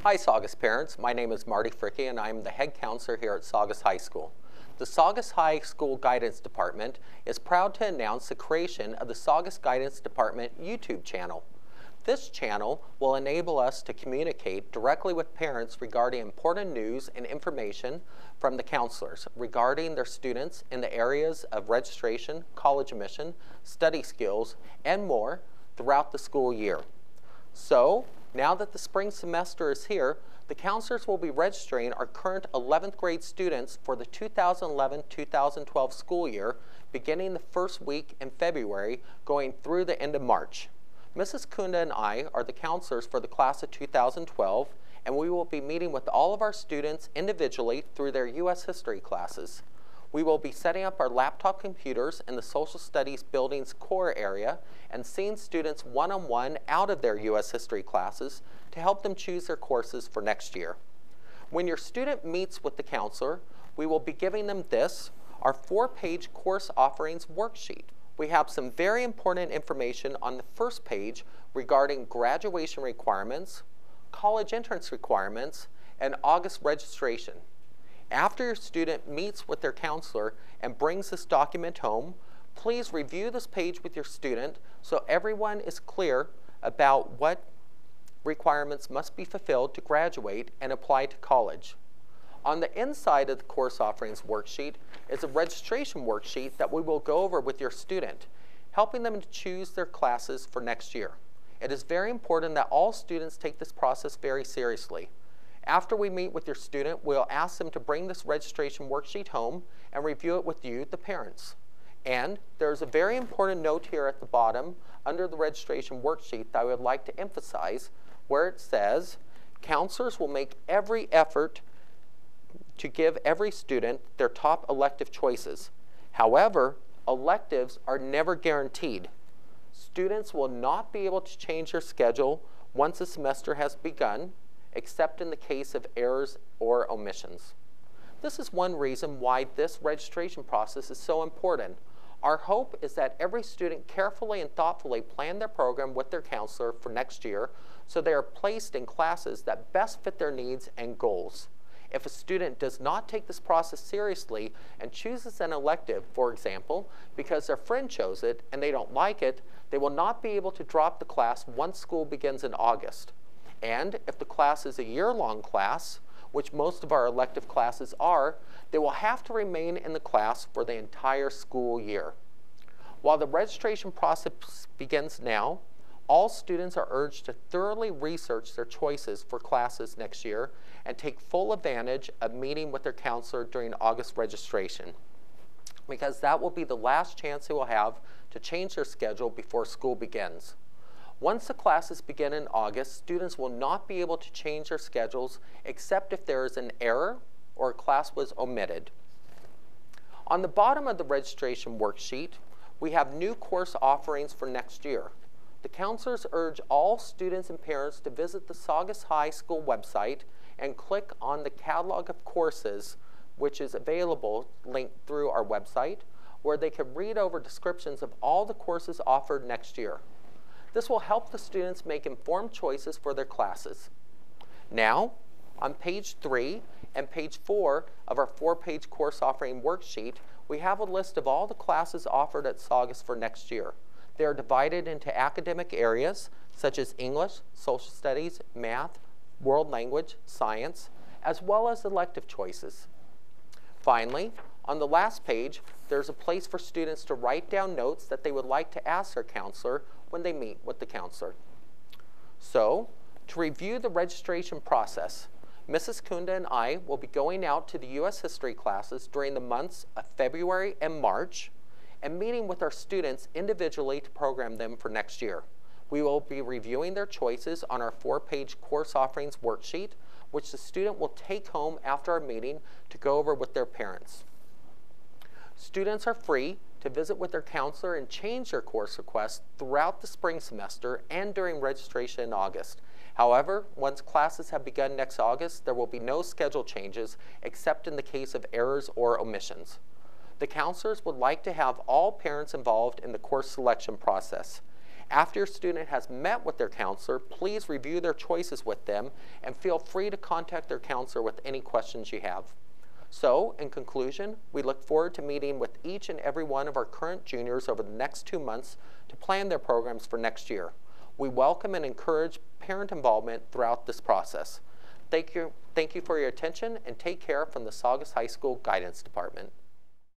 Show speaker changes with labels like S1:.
S1: Hi Saugus parents, my name is Marty Fricke and I'm the head counselor here at Saugus High School. The Saugus High School Guidance Department is proud to announce the creation of the Saugus Guidance Department YouTube channel. This channel will enable us to communicate directly with parents regarding important news and information from the counselors regarding their students in the areas of registration, college admission, study skills, and more throughout the school year. So, now that the spring semester is here, the counselors will be registering our current 11th grade students for the 2011-2012 school year, beginning the first week in February, going through the end of March. Mrs. Kunda and I are the counselors for the class of 2012, and we will be meeting with all of our students individually through their U.S. history classes. We will be setting up our laptop computers in the social studies building's core area and seeing students one-on-one out of their U.S. history classes to help them choose their courses for next year. When your student meets with the counselor, we will be giving them this, our 4-page course offerings worksheet. We have some very important information on the first page regarding graduation requirements, college entrance requirements, and August registration. After your student meets with their counselor and brings this document home, please review this page with your student so everyone is clear about what requirements must be fulfilled to graduate and apply to college. On the inside of the course offerings worksheet is a registration worksheet that we will go over with your student, helping them to choose their classes for next year. It is very important that all students take this process very seriously. After we meet with your student, we'll ask them to bring this registration worksheet home and review it with you, the parents. And there's a very important note here at the bottom under the registration worksheet that I would like to emphasize, where it says, counselors will make every effort to give every student their top elective choices. However, electives are never guaranteed. Students will not be able to change their schedule once the semester has begun, except in the case of errors or omissions. This is one reason why this registration process is so important. Our hope is that every student carefully and thoughtfully plan their program with their counselor for next year so they are placed in classes that best fit their needs and goals. If a student does not take this process seriously and chooses an elective, for example, because their friend chose it and they don't like it, they will not be able to drop the class once school begins in August. And if the class is a year-long class, which most of our elective classes are, they will have to remain in the class for the entire school year. While the registration process begins now, all students are urged to thoroughly research their choices for classes next year and take full advantage of meeting with their counselor during August registration, because that will be the last chance they will have to change their schedule before school begins. Once the classes begin in August, students will not be able to change their schedules except if there is an error or a class was omitted. On the bottom of the registration worksheet, we have new course offerings for next year. The counselors urge all students and parents to visit the Saugus High School website and click on the catalog of courses, which is available linked through our website, where they can read over descriptions of all the courses offered next year. This will help the students make informed choices for their classes. Now, on page 3 and page 4 of our 4-page course offering worksheet, we have a list of all the classes offered at Saugus for next year. They are divided into academic areas such as English, social studies, math, world language, science, as well as elective choices. Finally, on the last page, there's a place for students to write down notes that they would like to ask their counselor when they meet with the counselor. So, to review the registration process, Mrs. Kunda and I will be going out to the U.S. history classes during the months of February and March and meeting with our students individually to program them for next year. We will be reviewing their choices on our 4-page course offerings worksheet, which the student will take home after our meeting to go over with their parents. Students are free to visit with their counselor and change their course requests throughout the spring semester and during registration in August. However, once classes have begun next August, there will be no schedule changes except in the case of errors or omissions. The counselors would like to have all parents involved in the course selection process. After your student has met with their counselor, please review their choices with them and feel free to contact their counselor with any questions you have. So, in conclusion, we look forward to meeting with each and every one of our current juniors over the next 2 months to plan their programs for next year. We welcome and encourage parent involvement throughout this process. Thank you for your attention, and take care from the Saugus High School Guidance Department.